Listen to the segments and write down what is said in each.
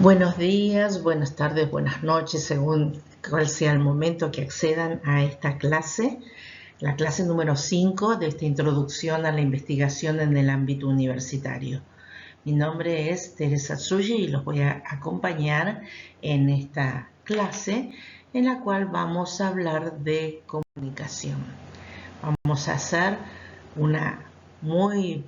Buenos días, buenas tardes, buenas noches, según cuál sea el momento que accedan a esta clase, la clase número 5 de esta introducción a la investigación en el ámbito universitario. Mi nombre es Teresa Tsuji y los voy a acompañar en esta clase en la cual vamos a hablar de comunicación. Vamos a hacer una muy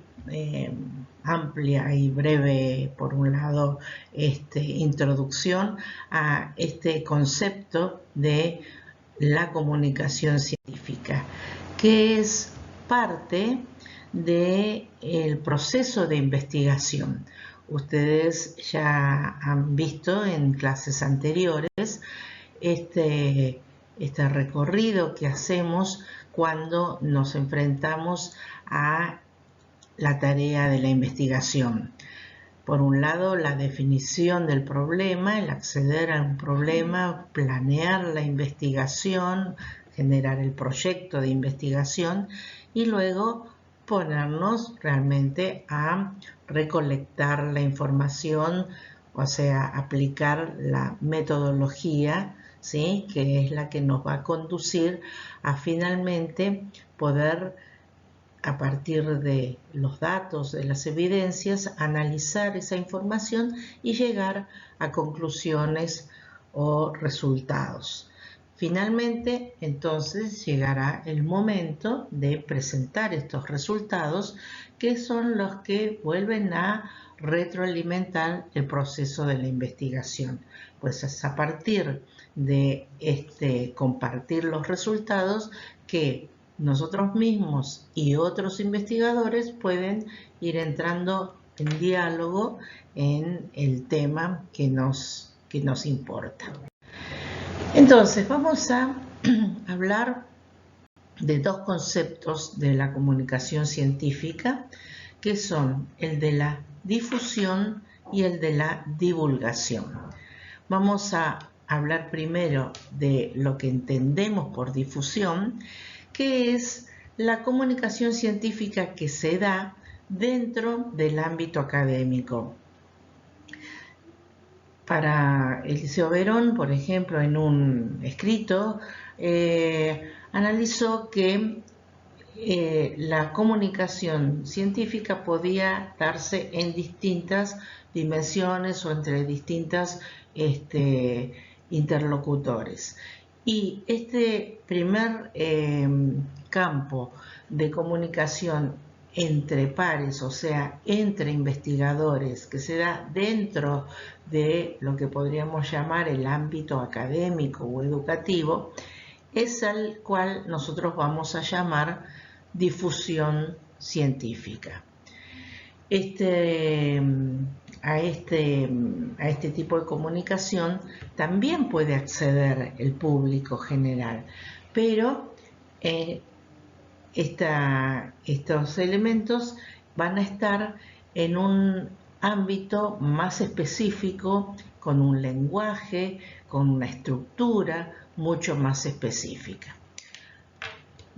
amplia y breve, por un lado, introducción a este concepto de la comunicación científica, que es parte del proceso de investigación. Ustedes ya han visto en clases anteriores este recorrido que hacemos cuando nos enfrentamos a la tarea de la investigación. Por un lado, la definición del problema, el acceder a un problema, planear la investigación, generar el proyecto de investigación y luego ponernos realmente a recolectar la información, o sea, aplicar la metodología, ¿sí?, que es la que nos va a conducir a finalmente poder, a partir de los datos, de las evidencias, analizar esa información y llegar a conclusiones o resultados. Finalmente, entonces, llegará el momento de presentar estos resultados, que son los que vuelven a retroalimentar el proceso de la investigación. Pues es a partir de compartir los resultados que nosotros mismos y otros investigadores pueden ir entrando en diálogo en el tema que nos importa. Entonces, vamos a hablar de dos conceptos de la comunicación científica, que son el de la difusión y el de la divulgación. Vamos a hablar primero de lo que entendemos por difusión, que es la comunicación científica que se da dentro del ámbito académico. Para Eliseo Verón, por ejemplo, en un escrito, analizó que la comunicación científica podía darse en distintas dimensiones o entre distintas interlocutores. Y este primer campo de comunicación entre pares, o sea, entre investigadores, que se da dentro de lo que podríamos llamar el ámbito académico o educativo, es al cual nosotros vamos a llamar difusión científica. A este tipo de comunicación también puede acceder el público general, pero estos elementos van a estar en un ámbito más específico, con un lenguaje, con una estructura mucho más específica.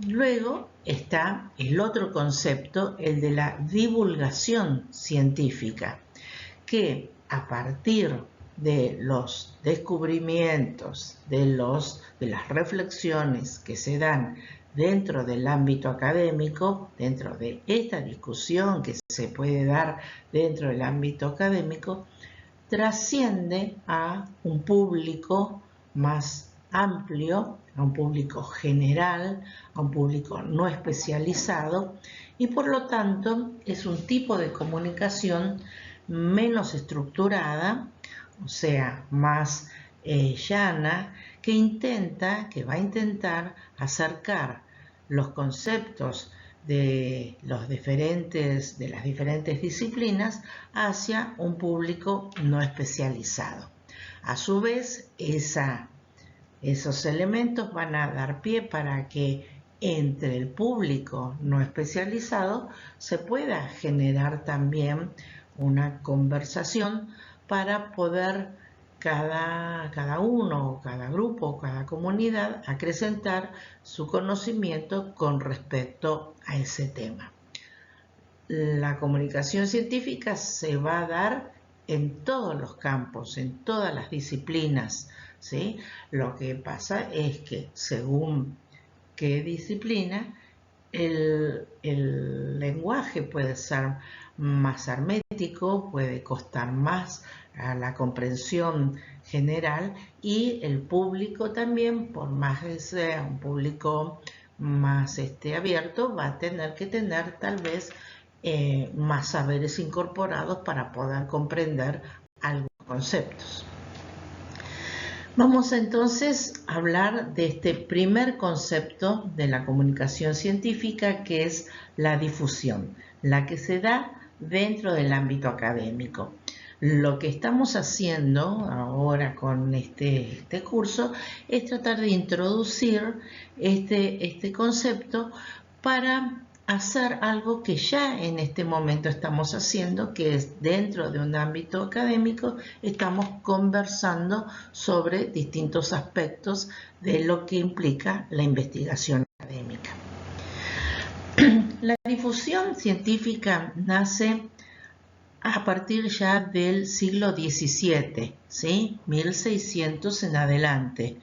Luego está el otro concepto, el de la divulgación científica, que a partir de los descubrimientos, de las reflexiones que se dan dentro del ámbito académico, dentro de esta discusión que se puede dar dentro del ámbito académico, trasciende a un público más amplio, a un público general, a un público no especializado, y por lo tanto es un tipo de comunicación menos estructurada, o sea, más llana, que va a intentar acercar los conceptos de las diferentes disciplinas hacia un público no especializado. A su vez, esos elementos van a dar pie para que entre el público no especializado se pueda generar también una conversación para poder cada uno, cada grupo, cada comunidad acrecentar su conocimiento con respecto a ese tema. La comunicación científica se va a dar en todos los campos, en todas las disciplinas, ¿sí? Lo que pasa es que según qué disciplina, el lenguaje puede ser más hermético, puede costar más a la comprensión general, y el público también, por más que sea un público más abierto, va a tener que tener tal vez más saberes incorporados para poder comprender algunos conceptos. Vamos entonces a hablar de este primer concepto de la comunicación científica, que es la difusión, la que se da dentro del ámbito académico. Lo que estamos haciendo ahora con este curso es tratar de introducir este concepto para hacer algo que ya en este momento estamos haciendo, que es dentro de un ámbito académico, estamos conversando sobre distintos aspectos de lo que implica la investigación académica. La difusión científica nace a partir ya del siglo XVII, ¿sí? 1600 en adelante,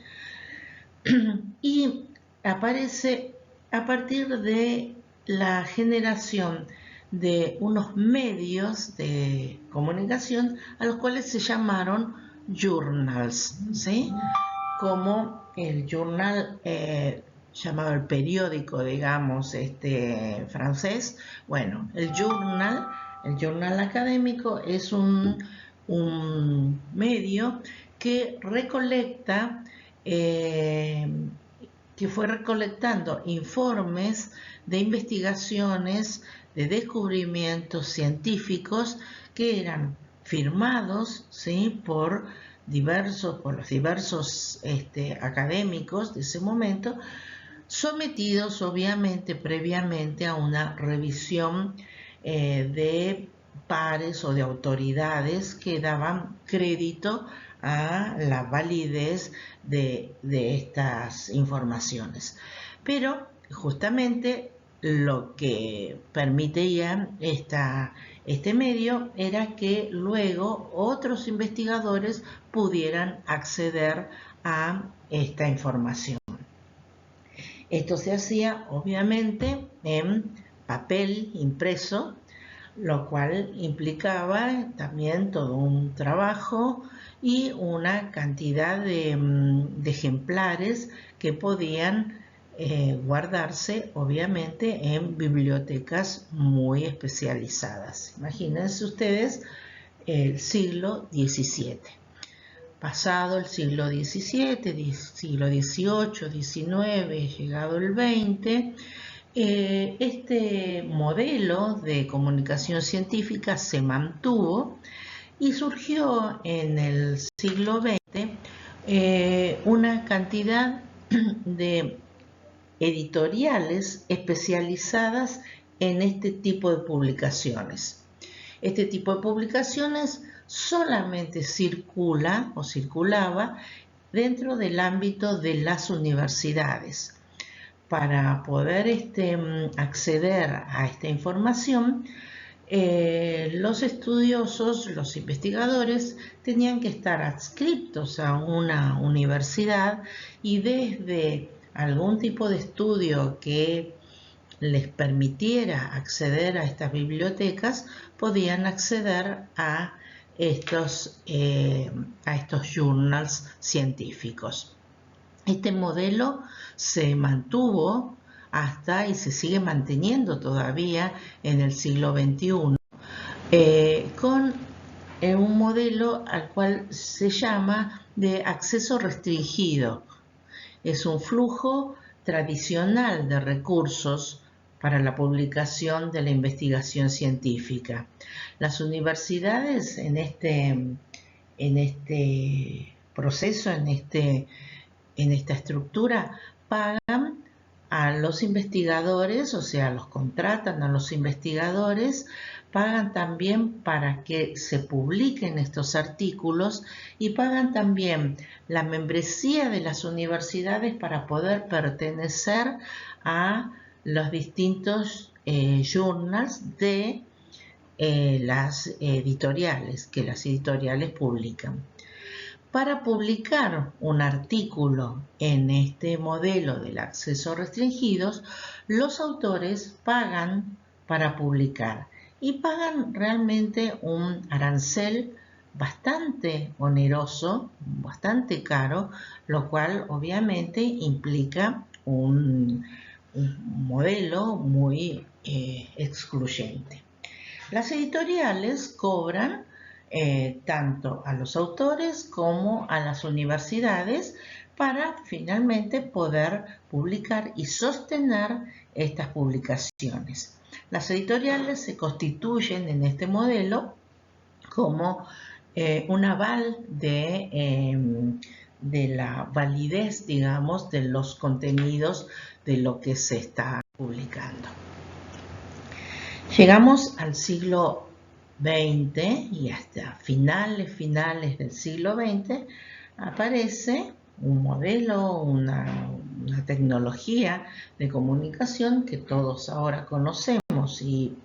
y aparece a partir de la generación de unos medios de comunicación a los cuales se llamaron journals, ¿sí? Como el journal llamado el periódico, digamos, francés. Bueno, el journal académico es un medio que recolecta que fue recolectando informes de investigaciones, de descubrimientos científicos que eran firmados, ¿sí?, por los diversos académicos de ese momento, sometidos obviamente previamente a una revisión de pares o de autoridades que daban crédito a la validez de estas informaciones. Pero justamente lo que permitía este medio era que luego otros investigadores pudieran acceder a esta información. Esto se hacía obviamente en papel impreso, lo cual implicaba también todo un trabajo y una cantidad de ejemplares que podían guardarse obviamente en bibliotecas muy especializadas. Imagínense ustedes el siglo XVII. Pasado el siglo XVII, siglo XVIII, XIX, llegado el XX, este modelo de comunicación científica se mantuvo y surgió en el siglo XX una cantidad de editoriales especializadas en este tipo de publicaciones. Este tipo de publicaciones solamente circulaba dentro del ámbito de las universidades. Para poder acceder a esta información, los estudiosos, los investigadores, tenían que estar adscritos a una universidad, y desde algún tipo de estudio que les permitiera acceder a estas bibliotecas, podían acceder a estos journals científicos. Este modelo se mantuvo hasta y se sigue manteniendo todavía en el siglo XXI, con un modelo al cual se llama de acceso restringido. Es un flujo tradicional de recursos para la publicación de la investigación científica. Las universidades en este proceso, en esta estructura, pagan a los investigadores, o sea, los contratan a los investigadores, pagan también para que se publiquen estos artículos, y pagan también la membresía de las universidades para poder pertenecer a los distintos journals de las editoriales, que las editoriales publican. Para publicar un artículo en este modelo del acceso restringidos, los autores pagan para publicar y pagan realmente un arancel bastante oneroso, bastante caro, lo cual obviamente implica un modelo muy excluyente. Las editoriales cobran tanto a los autores como a las universidades para finalmente poder publicar y sostener estas publicaciones. Las editoriales se constituyen en este modelo como un aval de la validez, digamos, de los contenidos de lo que se está publicando. Llegamos al siglo XX y hasta finales del siglo XX aparece un modelo, una tecnología de comunicación que todos ahora conocemos y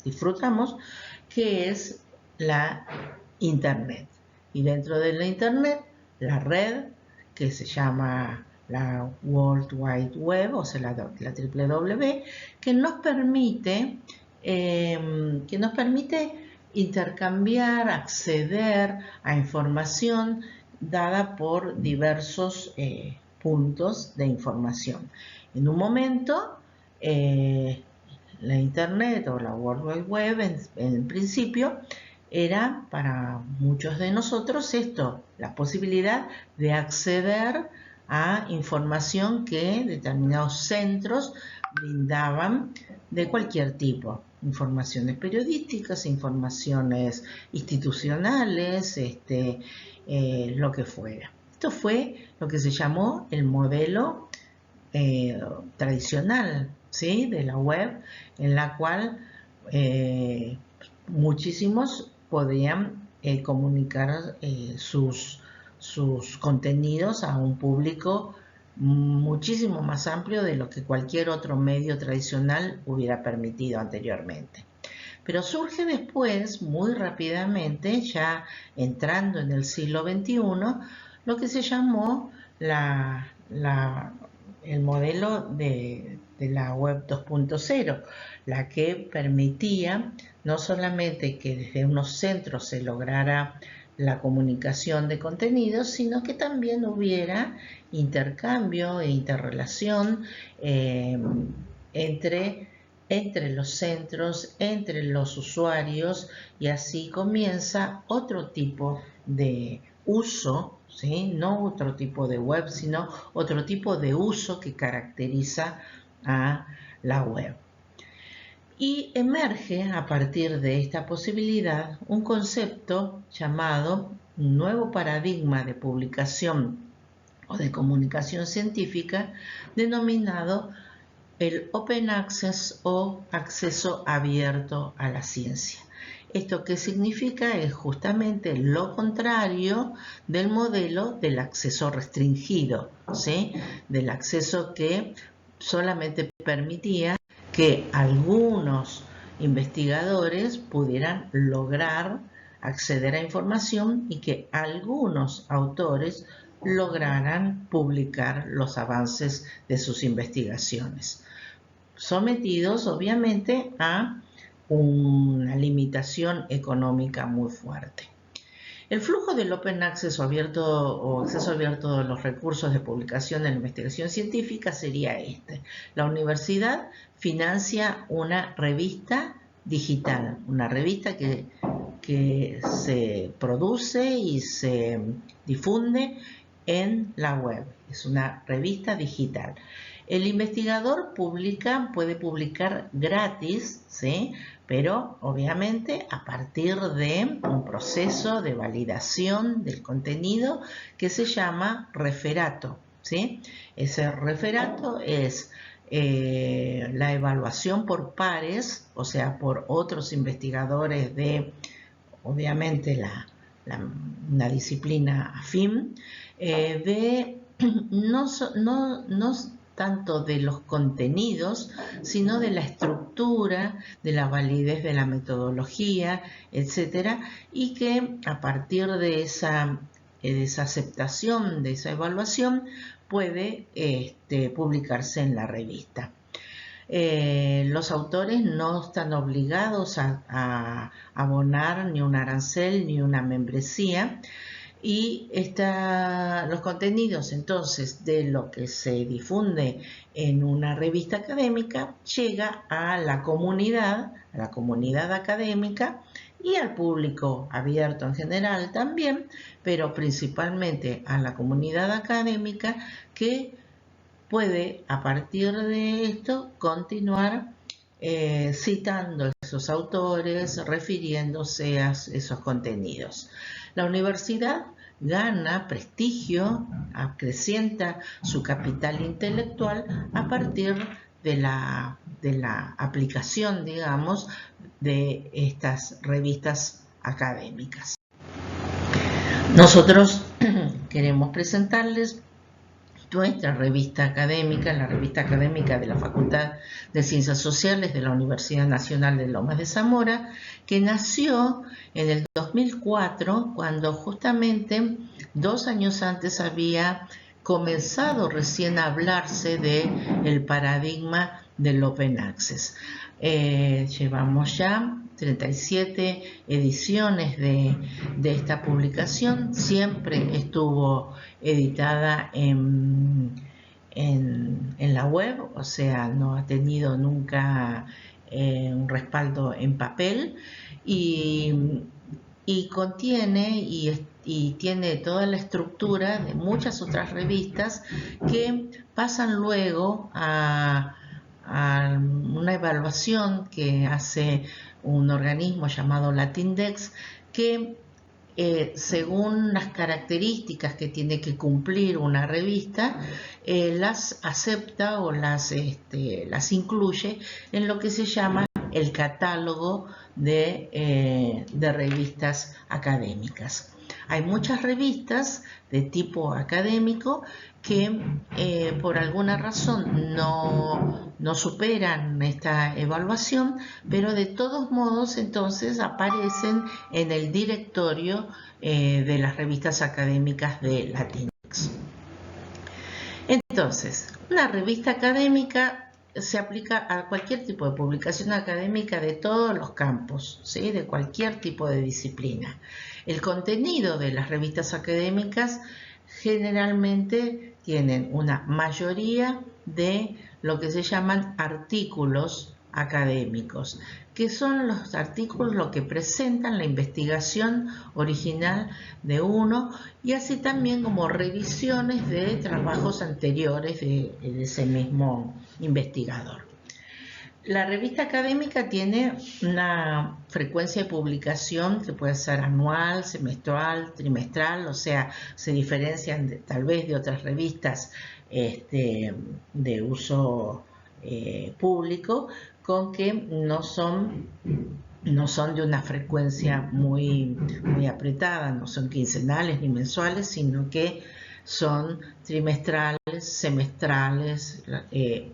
disfrutamos, que es la Internet. Y dentro de la Internet, la red que se llama la World Wide Web, o sea, la WWW, que nos permite intercambiar, acceder a información dada por diversos puntos de información. En un momento, la Internet o la World Wide Web en principio era para muchos de nosotros la posibilidad de acceder a información que determinados centros brindaban de cualquier tipo. Informaciones periodísticas, informaciones institucionales, lo que fuera. Esto fue lo que se llamó el modelo tradicional, ¿sí?, de la web, en la cual muchísimos podían comunicar sus contenidos a un público muchísimo más amplio de lo que cualquier otro medio tradicional hubiera permitido anteriormente. Pero surge después, muy rápidamente, ya entrando en el siglo XXI, lo que se llamó el modelo de la web 2.0, la que permitía no solamente que desde unos centros se lograra la comunicación de contenidos, sino que también hubiera intercambio e interrelación entre los centros, entre los usuarios, y así comienza otro tipo de uso, ¿sí?, no otro tipo de web, sino otro tipo de uso que caracteriza a la web. Y emerge a partir de esta posibilidad un concepto llamado un nuevo paradigma de publicación o de comunicación científica, denominado el Open Access o acceso abierto a la ciencia. ¿Esto qué significa? Es justamente lo contrario del modelo del acceso restringido, ¿sí?, del acceso que solamente permitía que algunos investigadores pudieran lograr acceder a información y que algunos autores lograran publicar los avances de sus investigaciones, sometidos obviamente a una limitación económica muy fuerte. El flujo del Open Access o acceso abierto de los recursos de publicación de la investigación científica sería este. La universidad financia una revista digital, una revista que se produce y se difunde en la web. Es una revista digital. El investigador puede publicar gratis, ¿sí?, pero obviamente a partir de un proceso de validación del contenido que se llama referato, ¿sí? Ese referato es la evaluación por pares, o sea, por otros investigadores de, obviamente, una disciplina afín, de no tanto de los contenidos, sino de la estructura, de la validez de la metodología, etcétera, y que a partir de esa aceptación, de esa evaluación, puede publicarse en la revista. Los autores no están obligados a abonar ni un arancel ni una membresía, y los contenidos entonces de lo que se difunde en una revista académica llega a la comunidad académica y al público abierto en general también, pero principalmente a la comunidad académica, que puede a partir de esto continuar citando a esos autores, refiriéndose a esos contenidos. La universidad gana prestigio, acrecienta su capital intelectual a partir de la aplicación, digamos, de estas revistas académicas. Nosotros queremos presentarles nuestra revista académica, la revista académica de la Facultad de Ciencias Sociales de la Universidad Nacional de Lomas de Zamora, que nació en el 2004, cuando justamente 2 años antes había comenzado recién a hablarse del paradigma del Open Access. Llevamos ya 37 ediciones de esta publicación, siempre estuvo editada en la web, o sea, no ha tenido nunca un respaldo en papel, y contiene y tiene toda la estructura de muchas otras revistas que pasan luego a una evaluación que hace un organismo llamado Latindex, que según las características que tiene que cumplir una revista, las acepta o las incluye en lo que se llama el catálogo de revistas académicas. Hay muchas revistas de tipo académico que por alguna razón no superan esta evaluación, pero de todos modos entonces aparecen en el directorio de las revistas académicas de Latindex. Entonces, una revista académica se aplica a cualquier tipo de publicación académica de todos los campos, ¿sí? De cualquier tipo de disciplina. El contenido de las revistas académicas generalmente tienen una mayoría de lo que se llaman artículos académicos, que son los artículos lo que presentan la investigación original de uno, y así también como revisiones de trabajos anteriores de ese mismo investigador. La revista académica tiene una frecuencia de publicación que puede ser anual, semestral, trimestral, o sea, se diferencian tal vez de otras revistas de uso público, con que no son de una frecuencia muy apretada, no son quincenales ni mensuales, sino que son trimestrales, semestrales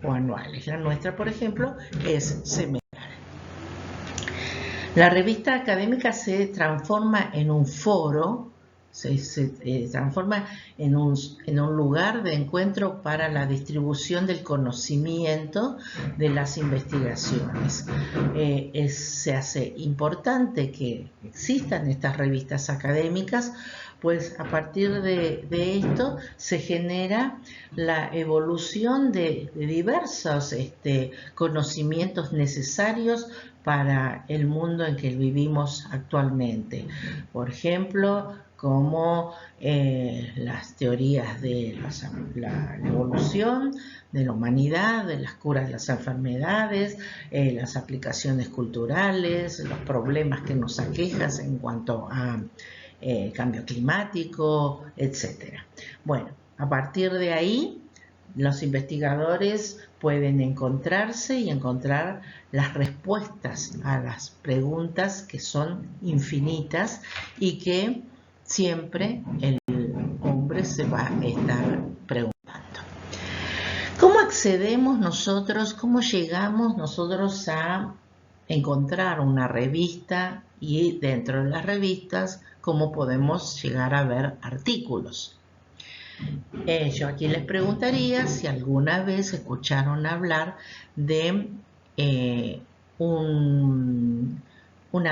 o anuales. La nuestra, por ejemplo, es semestral. La revista académica se transforma en un foro, se transforma en un lugar de encuentro para la distribución del conocimiento de las investigaciones. Se hace importante que existan estas revistas académicas, pues a partir de esto se genera la evolución de diversos conocimientos necesarios para el mundo en que vivimos actualmente. Por ejemplo, como las teorías de la evolución de la humanidad, de las curas de las enfermedades, las aplicaciones culturales, los problemas que nos aquejan en cuanto a cambio climático, etc. Bueno, a partir de ahí, los investigadores pueden encontrarse y encontrar las respuestas a las preguntas que son infinitas y que siempre el hombre se va a estar preguntando. ¿Cómo accedemos nosotros, cómo llegamos nosotros a encontrar una revista y dentro de las revistas cómo podemos llegar a ver artículos? Yo aquí les preguntaría si alguna vez escucharon hablar de una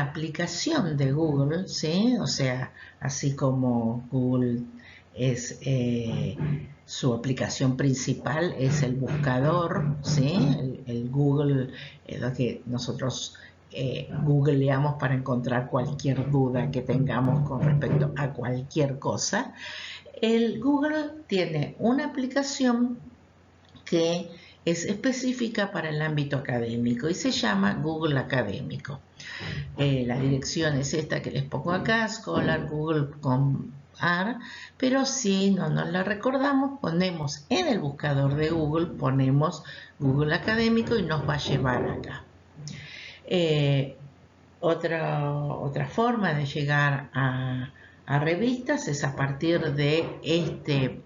aplicación de Google, ¿sí? O sea, así como Google es su aplicación principal es el buscador, ¿sí? El Google es lo que nosotros googleamos para encontrar cualquier duda que tengamos con respecto a cualquier cosa. El Google tiene una aplicación que es específica para el ámbito académico y se llama Google Académico. La dirección es esta que les pongo acá, scholar.google.com.ar, pero si no nos la recordamos, ponemos en el buscador de Google, ponemos Google Académico y nos va a llevar acá. Otra forma de llegar a revistas es a partir de este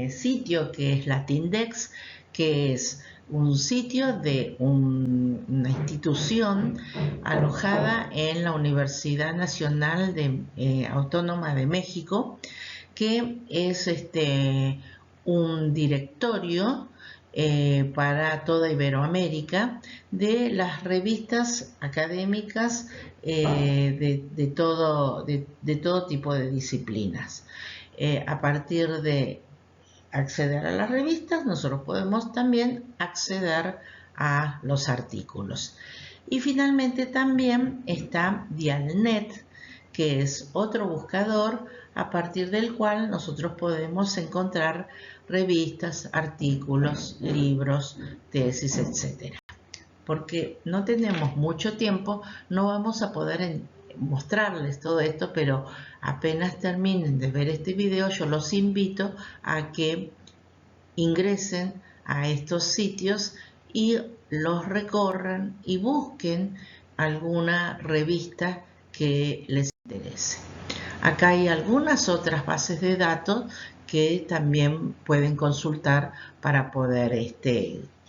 sitio que es Latindex, que es un sitio de una institución alojada en la Universidad Nacional Autónoma de México, que es un directorio para toda Iberoamérica de las revistas académicas de todo tipo de disciplinas. A partir de acceder a las revistas, nosotros podemos también acceder a los artículos. Y finalmente también está Dialnet, que es otro buscador a partir del cual nosotros podemos encontrar revistas, artículos, libros, tesis, etc. Porque no tenemos mucho tiempo, no vamos a poder mostrarles todo esto, pero apenas terminen de ver este video, yo los invito a que ingresen a estos sitios y los recorran y busquen alguna revista que les interese. Acá hay algunas otras bases de datos que también pueden consultar para poder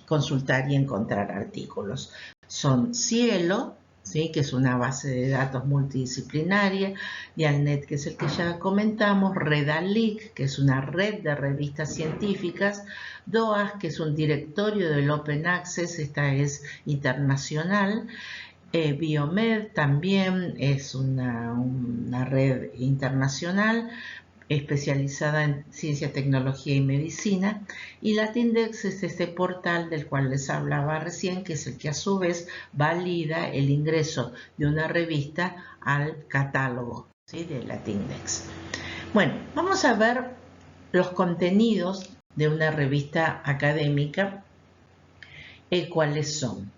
consultar y encontrar artículos. Son Cielo, ¿sí? Que es una base de datos multidisciplinaria, Dialnet, que es el que ya comentamos, Redalyc, que es una red de revistas científicas, DOAS, que es un directorio del Open Access, esta es internacional, Biomed también es una red internacional especializada en ciencia, tecnología y medicina, y Latindex es este portal del cual les hablaba recién, que es el que a su vez valida el ingreso de una revista al catálogo, ¿sí? De Latindex. Bueno, vamos a ver los contenidos de una revista académica, cuáles son.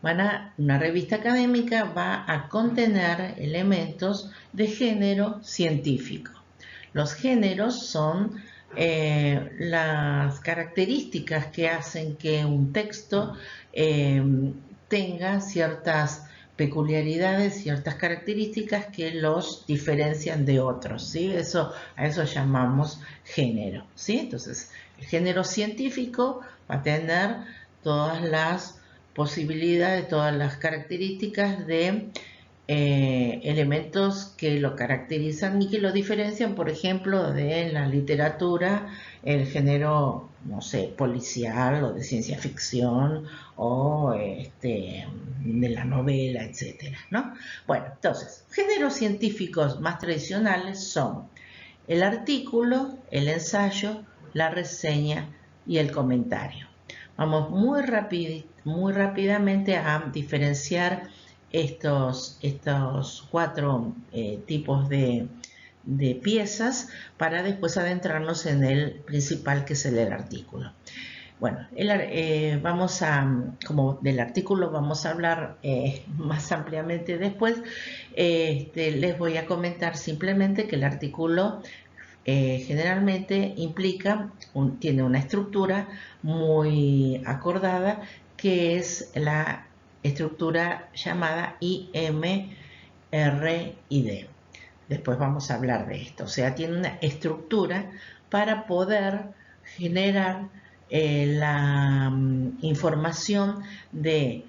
Una revista académica va a contener elementos de género científico. Los géneros son las características que hacen que un texto tenga ciertas peculiaridades, ciertas características que los diferencian de otros, ¿sí? A eso llamamos género, ¿sí? Entonces, el género científico va a tener todas las posibilidades, todas las características de elementos que lo caracterizan y que lo diferencian, por ejemplo, de la literatura, el género, no sé, policial o de ciencia ficción o de la novela, etcétera, ¿no? Bueno, entonces, géneros científicos más tradicionales son el artículo, el ensayo, la reseña y el comentario. Vamos muy rápidamente a diferenciar estos cuatro tipos de piezas para después adentrarnos en el principal, que es el artículo. Bueno, como del artículo vamos a hablar más ampliamente después, les voy a comentar simplemente que el artículo generalmente tiene una estructura muy acordada, que es la estructura llamada IMRID. Después vamos a hablar de esto. O sea, tiene una estructura para poder generar la información de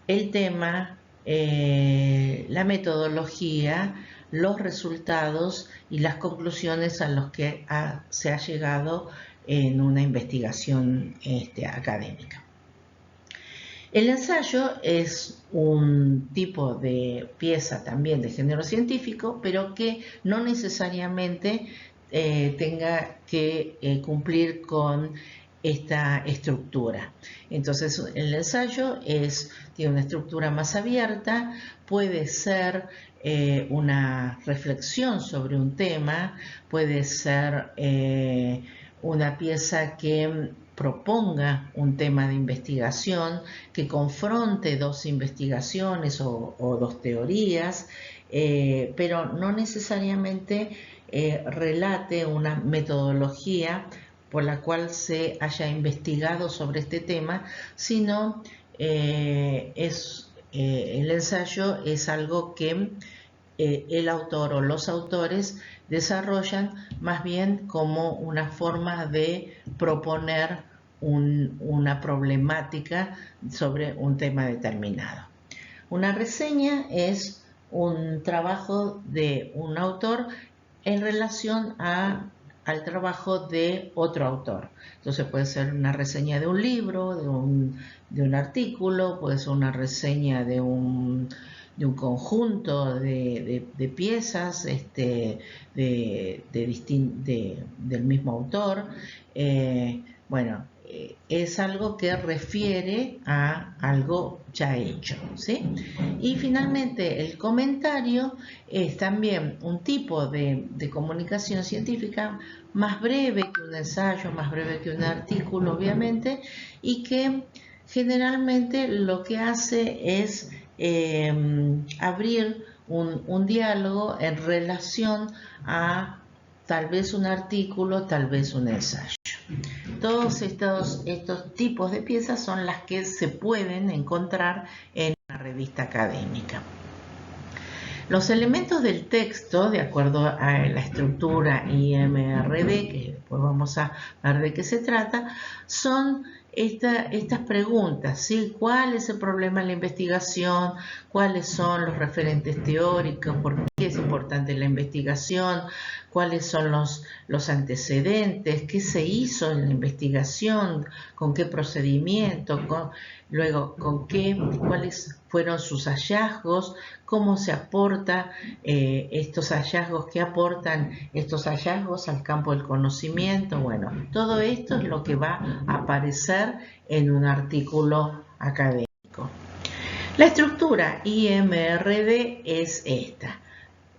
el tema, la metodología, los resultados y las conclusiones a los que se ha llegado en una investigación académica. El ensayo es un tipo de pieza también de género científico, pero que no necesariamente tenga que cumplir con esta estructura. Entonces, el ensayo tiene una estructura más abierta, puede ser una reflexión sobre un tema, puede ser una pieza que proponga un tema de investigación, que confronte dos investigaciones o dos teorías, pero no necesariamente relate una metodología por la cual se haya investigado sobre este tema, sino el ensayo es algo que el autor o los autores desarrollan más bien como una forma de proponer una problemática sobre un tema determinado. Una reseña es un trabajo de un autor en relación al trabajo de otro autor. Entonces puede ser una reseña de un libro, de un artículo, puede ser una reseña de un conjunto de piezas del mismo autor. Es algo que refiere a algo ya hecho, ¿sí? Y finalmente el comentario es también un tipo de comunicación científica más breve que un ensayo, más breve que un artículo, obviamente, y que generalmente lo que hace es abrir un diálogo en relación a tal vez un artículo, tal vez un ensayo. Todos estos tipos de piezas son las que se pueden encontrar en una revista académica. Los elementos del texto, de acuerdo a la estructura IMRD, que después vamos a ver de qué se trata, son estas preguntas, ¿sí? ¿Cuál es el problema de la investigación? ¿Cuáles son los referentes teóricos? ¿Por qué es importante la investigación? ¿Cuáles son los antecedentes? ¿Qué se hizo en la investigación? ¿Con qué procedimiento? Luego, ¿cuáles fueron sus hallazgos? ¿Cómo se aporta estos hallazgos? ¿Qué aportan estos hallazgos al campo del conocimiento? Bueno, todo esto es lo que va a aparecer en un artículo académico. La estructura IMRD es esta: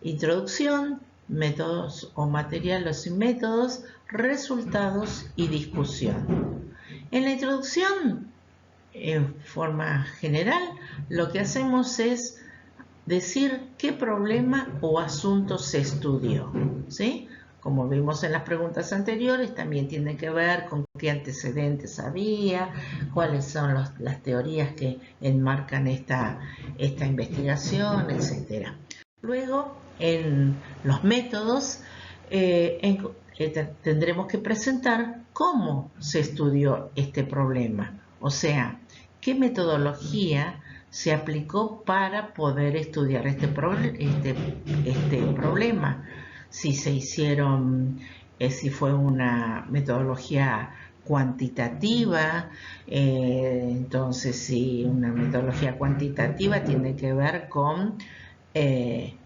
introducción, métodos o materiales y métodos, resultados y discusión. En la introducción, en forma general, lo que hacemos es decir qué problema o asunto se estudió, ¿sí? Como vimos en las preguntas anteriores, también tiene que ver con qué antecedentes había, cuáles son las teorías que enmarcan esta investigación, etc. Luego, en los métodos, tendremos que presentar cómo se estudió este problema, o sea, qué metodología se aplicó para poder estudiar este problema. Si fue una metodología cuantitativa, entonces si una metodología cuantitativa tiene que ver con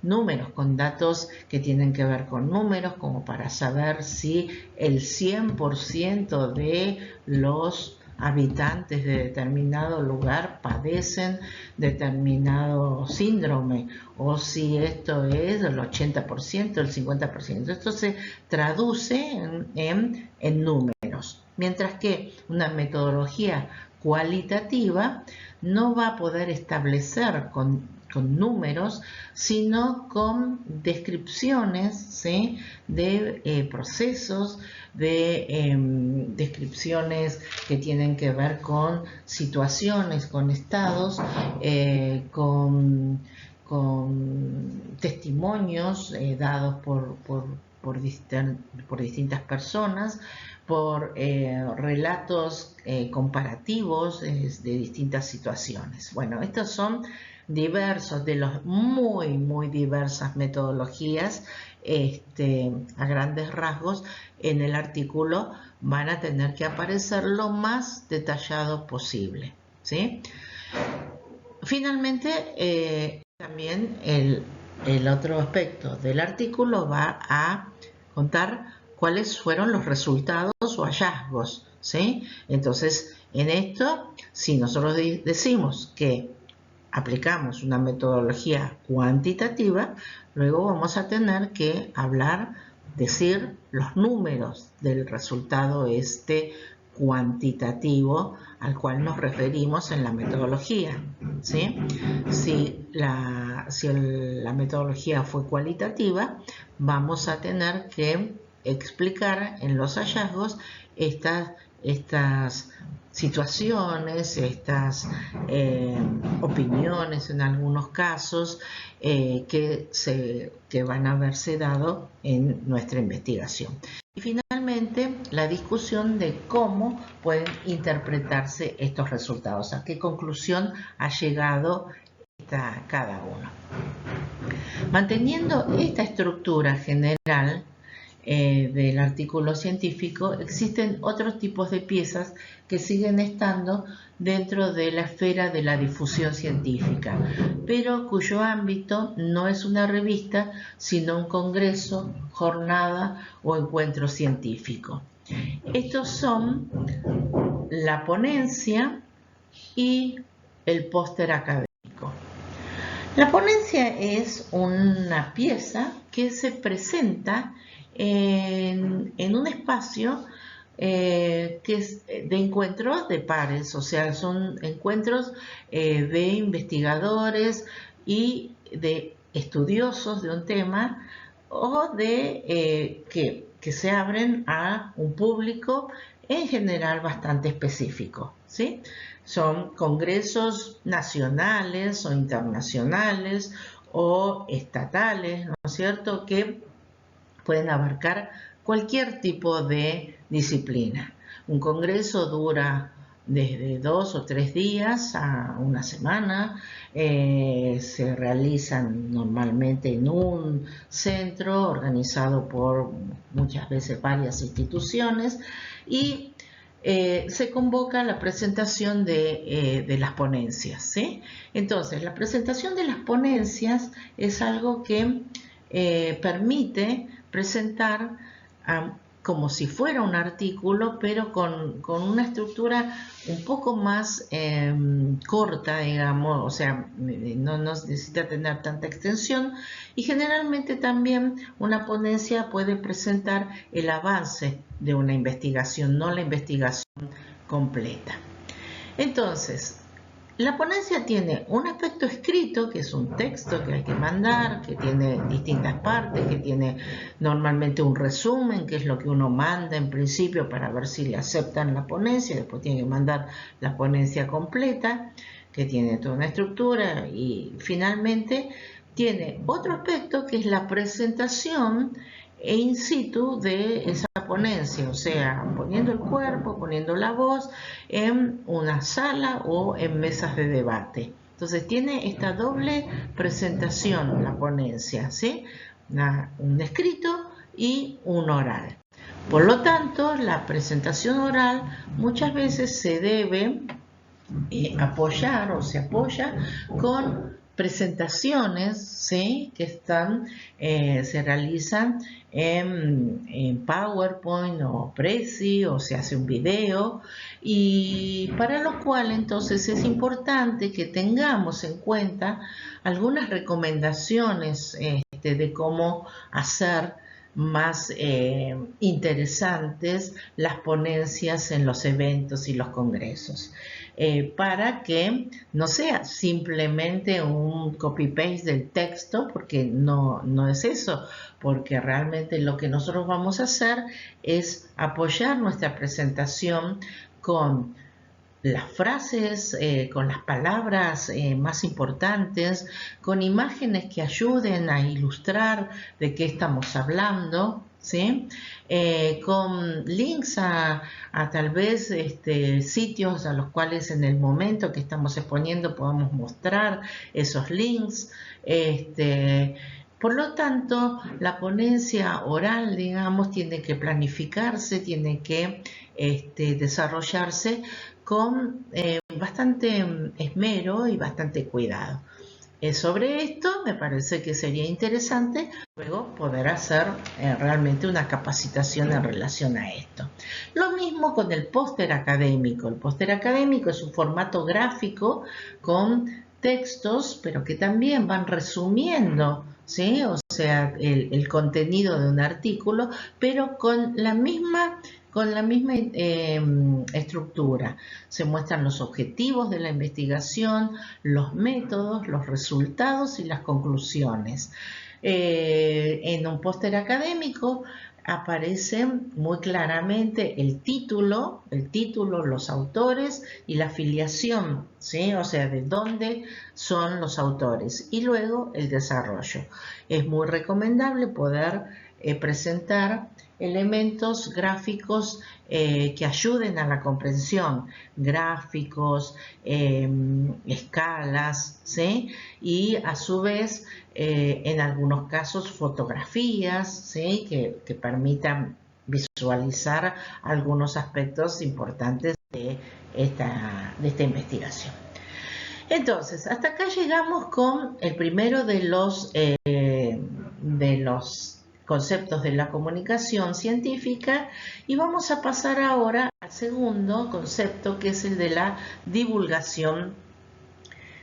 números, con datos que tienen que ver con números, como para saber si el 100% de los habitantes de determinado lugar padecen determinado síndrome, o si esto es el 80%, el 50%. Esto se traduce en números, mientras que una metodología cualitativa no va a poder establecer con números, sino con descripciones, ¿sí?, de procesos, de descripciones que tienen que ver con situaciones, con estados, con testimonios dados por por distintas personas, por relatos comparativos de distintas situaciones. Bueno, estos son diversos, de los muy diversas metodologías. A grandes rasgos en el artículo van a tener que aparecer lo más detallado posible, ¿sí? Finalmente, también el otro aspecto del artículo va a contar cuáles fueron los resultados o hallazgos, ¿sí? Entonces, en esto, si nosotros decimos que aplicamos una metodología cuantitativa, luego vamos a tener que decir los números del resultado cuantitativo al cual nos referimos en la metodología, ¿sí? Si la metodología fue cualitativa, vamos a tener que explicar en los hallazgos estas situaciones, estas opiniones en algunos casos que van a haberse dado en nuestra investigación. Y finalmente, la discusión de cómo pueden interpretarse estos resultados, a qué conclusión ha llegado cada uno. Manteniendo esta estructura general del artículo científico, existen otros tipos de piezas que siguen estando dentro de la esfera de la difusión científica, pero cuyo ámbito no es una revista, sino un congreso, jornada o encuentro científico. Estos son la ponencia y el póster académico. La ponencia es una pieza que se presenta en un espacio que es de encuentros de pares, o sea, son encuentros de investigadores y de estudiosos de un tema o de que se abren a un público en general bastante específico, ¿sí? Son congresos nacionales o internacionales o estatales, ¿no es cierto?, que pueden abarcar cualquier tipo de disciplina. Un congreso dura desde 2 o 3 días a una semana, se realizan normalmente en un centro organizado por muchas veces varias instituciones y se convoca la presentación de las ponencias, ¿sí? Entonces, la presentación de las ponencias es algo que permite presentar como si fuera un artículo, pero con una estructura un poco más corta, digamos, o sea, no necesita tener tanta extensión, y generalmente también una ponencia puede presentar el avance de una investigación, no la investigación completa. Entonces, la ponencia tiene un aspecto escrito, que es un texto que hay que mandar, que tiene distintas partes, que tiene normalmente un resumen, que es lo que uno manda en principio para ver si le aceptan la ponencia, después tiene que mandar la ponencia completa, que tiene toda una estructura, y finalmente tiene otro aspecto que es la presentación in situ de esa ponencia, o sea, poniendo el cuerpo, poniendo la voz en una sala o en mesas de debate. Entonces tiene esta doble presentación la ponencia, ¿sí? Un escrito y un oral. Por lo tanto, la presentación oral muchas veces se debe apoyar o se apoya con presentaciones, ¿sí?, que se realizan en PowerPoint o Prezi, o se hace un video, y para lo cual entonces es importante que tengamos en cuenta algunas recomendaciones de cómo hacer más interesantes las ponencias en los eventos y los congresos, para que no sea simplemente un copy-paste del texto, porque no es eso, porque realmente lo que nosotros vamos a hacer es apoyar nuestra presentación con las frases, con las palabras más importantes, con imágenes que ayuden a ilustrar de qué estamos hablando, ¿sí? Con links a tal vez sitios a los cuales en el momento que estamos exponiendo podamos mostrar esos links. Por lo tanto, la ponencia oral, digamos, tiene que planificarse, tiene que desarrollarse con bastante esmero y bastante cuidado. Sobre esto me parece que sería interesante luego poder hacer realmente una capacitación en relación a esto. Lo mismo con el póster académico. El póster académico es un formato gráfico con textos, pero que también van resumiendo, ¿sí? O sea, el contenido de un artículo, pero con la misma estructura. Se muestran los objetivos de la investigación, los métodos, los resultados y las conclusiones. En un póster académico aparece muy claramente el título, los autores y la afiliación, ¿sí? O sea, de dónde son los autores, y luego el desarrollo. Es muy recomendable poder presentar elementos gráficos que ayuden a la comprensión, gráficos, escalas, ¿sí? Y a su vez, en algunos casos, fotografías, ¿sí? que permitan visualizar algunos aspectos importantes de esta investigación. Entonces, hasta acá llegamos con el primero de los conceptos de la comunicación científica, y vamos a pasar ahora al segundo concepto, que es el de la divulgación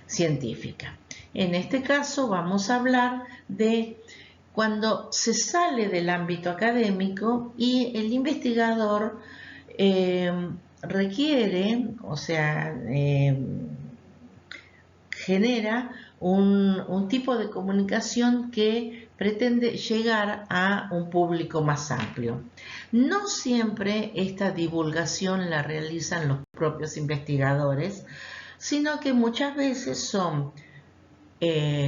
científica. En este caso vamos a hablar de cuando se sale del ámbito académico y el investigador requiere, o sea, genera un tipo de comunicación que pretende llegar a un público más amplio. No siempre esta divulgación la realizan los propios investigadores, sino que muchas veces son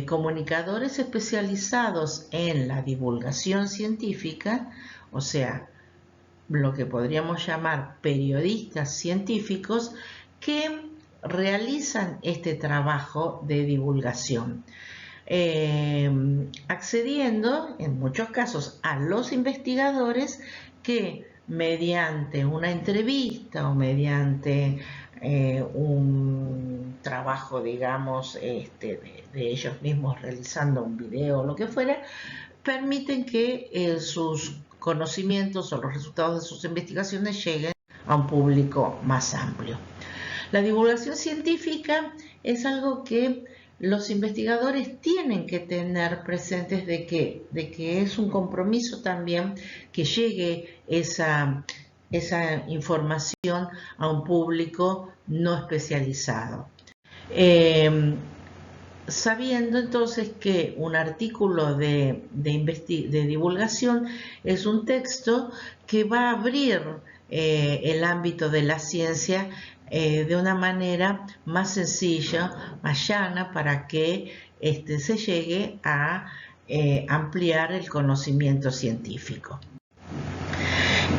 comunicadores especializados en la divulgación científica, o sea, lo que podríamos llamar periodistas científicos, que realizan este trabajo de divulgación, accediendo en muchos casos a los investigadores que mediante una entrevista o mediante un trabajo, digamos, de ellos mismos realizando un video o lo que fuera, permiten que sus conocimientos o los resultados de sus investigaciones lleguen a un público más amplio. La divulgación científica es algo que los investigadores tienen que tener presentes, de que es un compromiso también que llegue esa información a un público no especializado. Sabiendo entonces que un artículo de divulgación es un texto que va a abrir el ámbito de la ciencia de una manera más sencilla, más llana, para que se llegue a ampliar el conocimiento científico.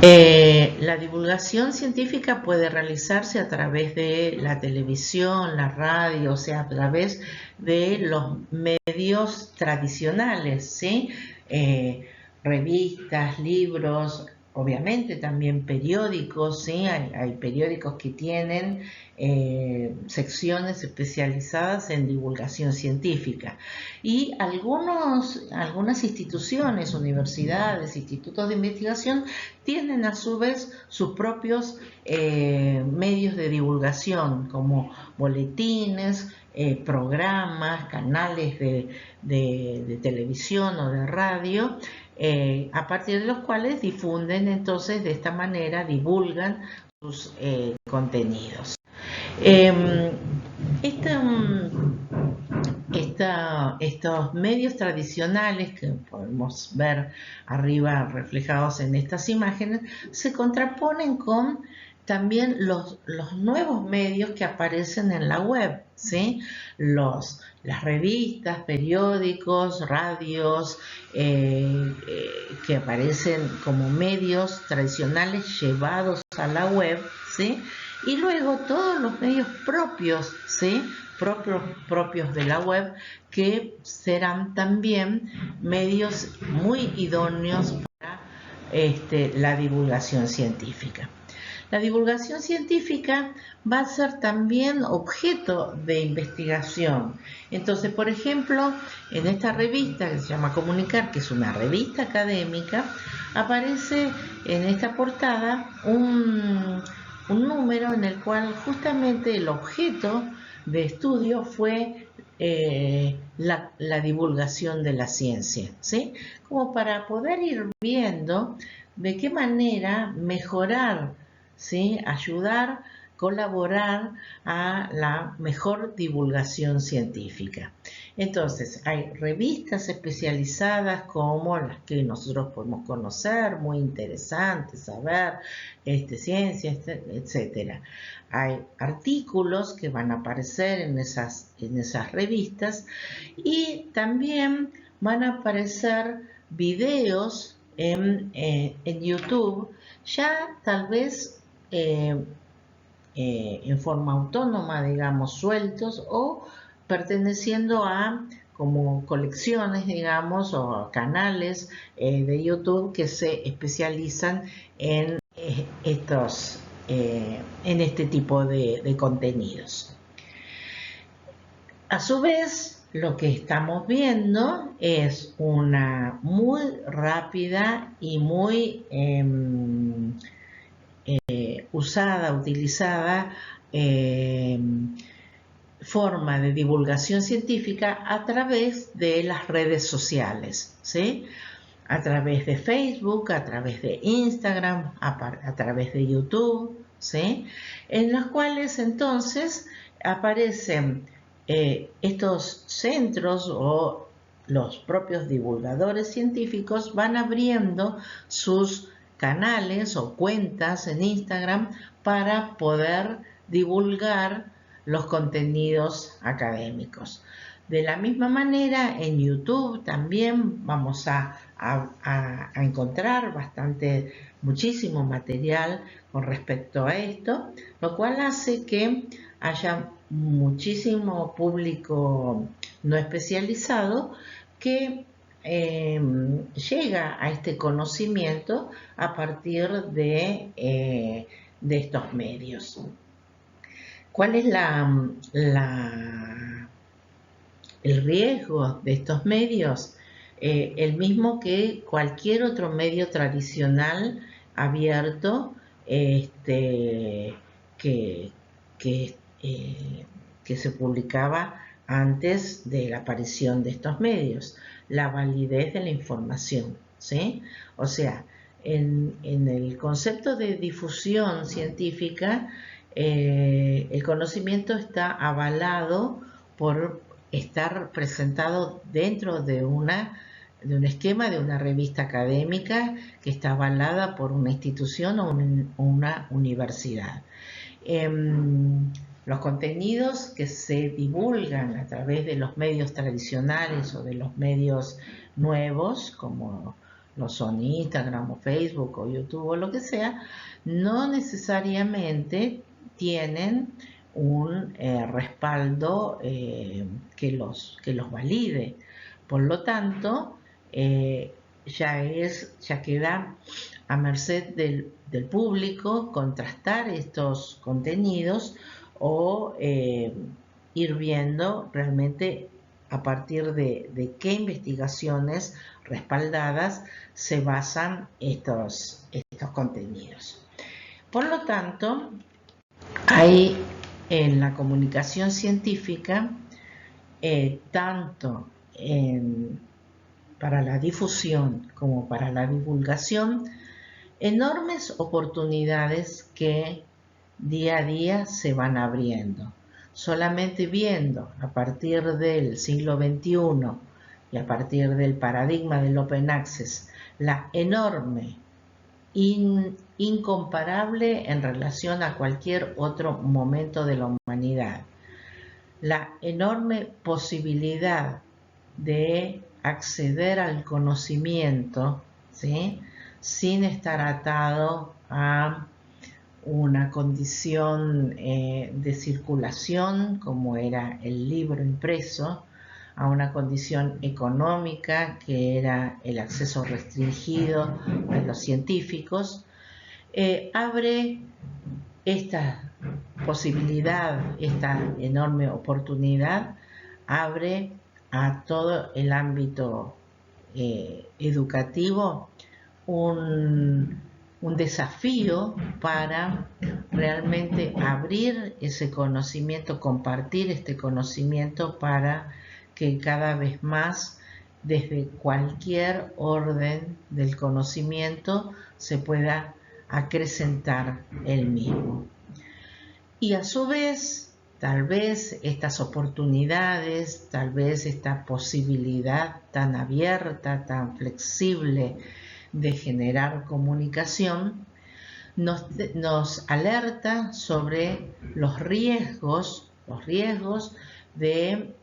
La divulgación científica puede realizarse a través de la televisión, la radio, o sea, a través de los medios tradicionales, ¿sí? Revistas, libros, obviamente también periódicos, ¿sí? Hay periódicos que tienen secciones especializadas en divulgación científica, y algunas instituciones, universidades, institutos de investigación tienen a su vez sus propios medios de divulgación, como boletines, programas, canales de televisión o de radio, a partir de los cuales difunden entonces, de esta manera divulgan sus contenidos. Estos medios tradicionales que podemos ver arriba reflejados en estas imágenes se contraponen con también los nuevos medios que aparecen en la web, ¿sí? Los las revistas, periódicos, radios, que aparecen como medios tradicionales llevados a la web, ¿sí? Y luego todos los medios propios, ¿sí? Propios de la web, que serán también medios muy idóneos para la divulgación científica. La divulgación científica va a ser también objeto de investigación. Entonces, por ejemplo, en esta revista que se llama Comunicar, que es una revista académica, aparece en esta portada un número en el cual justamente el objeto de estudio fue la divulgación de la ciencia, ¿sí? Como para poder ir viendo de qué manera mejorar, ¿sí? Ayudar, colaborar a la mejor divulgación científica. Entonces, hay revistas especializadas como las que nosotros podemos conocer, muy interesantes, saber, ciencia, etcétera. Hay artículos que van a aparecer en esas revistas y también van a aparecer videos en YouTube, ya tal vez en forma autónoma, digamos, sueltos o perteneciendo a como colecciones, digamos, o canales de YouTube que se especializan en en este tipo de contenidos. A su vez, lo que estamos viendo es una muy rápida y muy utilizada forma de divulgación científica a través de las redes sociales, ¿sí? A través de Facebook, a través de Instagram, a través de YouTube, ¿sí? En los cuales entonces aparecen estos centros o los propios divulgadores científicos van abriendo sus canales o cuentas en Instagram para poder divulgar los contenidos académicos. De la misma manera, en YouTube también vamos a encontrar muchísimo material con respecto a esto, lo cual hace que haya muchísimo público no especializado que llega a este conocimiento a partir de estos medios. ¿Cuál es el riesgo de estos medios? El mismo que cualquier otro medio tradicional abierto que se publicaba antes de la aparición de estos medios, la validez de la información, ¿sí? O sea, en el concepto de difusión científica, el conocimiento está avalado por estar presentado dentro de un esquema de una revista académica que está avalada por una institución o una universidad. Los contenidos que se divulgan a través de los medios tradicionales o de los medios nuevos, como lo son Instagram o Facebook o YouTube o lo que sea, no necesariamente tienen un respaldo que los valide. Por lo tanto, ya queda a merced del público contrastar estos contenidos o ir viendo realmente a partir de qué investigaciones respaldadas se basan estos contenidos. Por lo tanto, hay en la comunicación científica, tanto para la difusión como para la divulgación, enormes oportunidades que día a día se van abriendo. Solamente viendo a partir del siglo XXI y a partir del paradigma del Open Access, la enorme, incomparable en relación a cualquier otro momento de la humanidad, la enorme posibilidad de acceder al conocimiento, ¿sí?, sin estar atado a una condición de circulación, como era el libro impreso, a una condición económica, que era el acceso restringido a los científicos, abre esta posibilidad, esta enorme oportunidad, abre a todo el ámbito educativo un desafío para realmente abrir ese conocimiento, compartir este conocimiento para que cada vez más, desde cualquier orden del conocimiento, se pueda acrecentar el mismo. Y a su vez, tal vez estas oportunidades, tal vez esta posibilidad tan abierta, tan flexible de generar comunicación, nos alerta sobre los riesgos de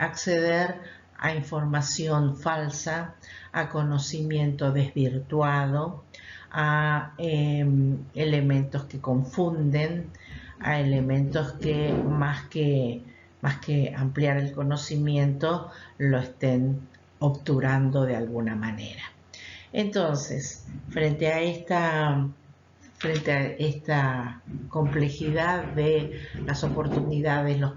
acceder a información falsa, a conocimiento desvirtuado, a elementos que confunden, a elementos que más que ampliar el conocimiento lo estén obturando de alguna manera. Entonces, frente a esta complejidad de las oportunidades, las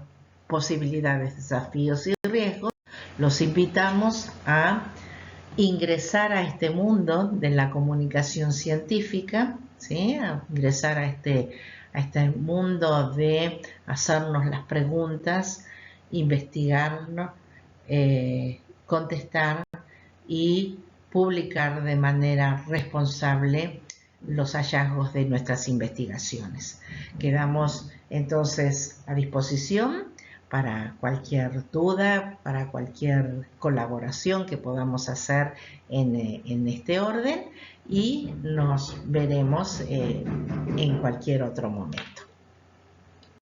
posibilidades, desafíos y riesgos, los invitamos a ingresar a este mundo de la comunicación científica, ¿sí?, a ingresar a este mundo de hacernos las preguntas, investigarnos, contestar y publicar de manera responsable los hallazgos de nuestras investigaciones. Quedamos entonces a disposición para cualquier duda, para cualquier colaboración que podamos hacer en este orden, y nos veremos en cualquier otro momento.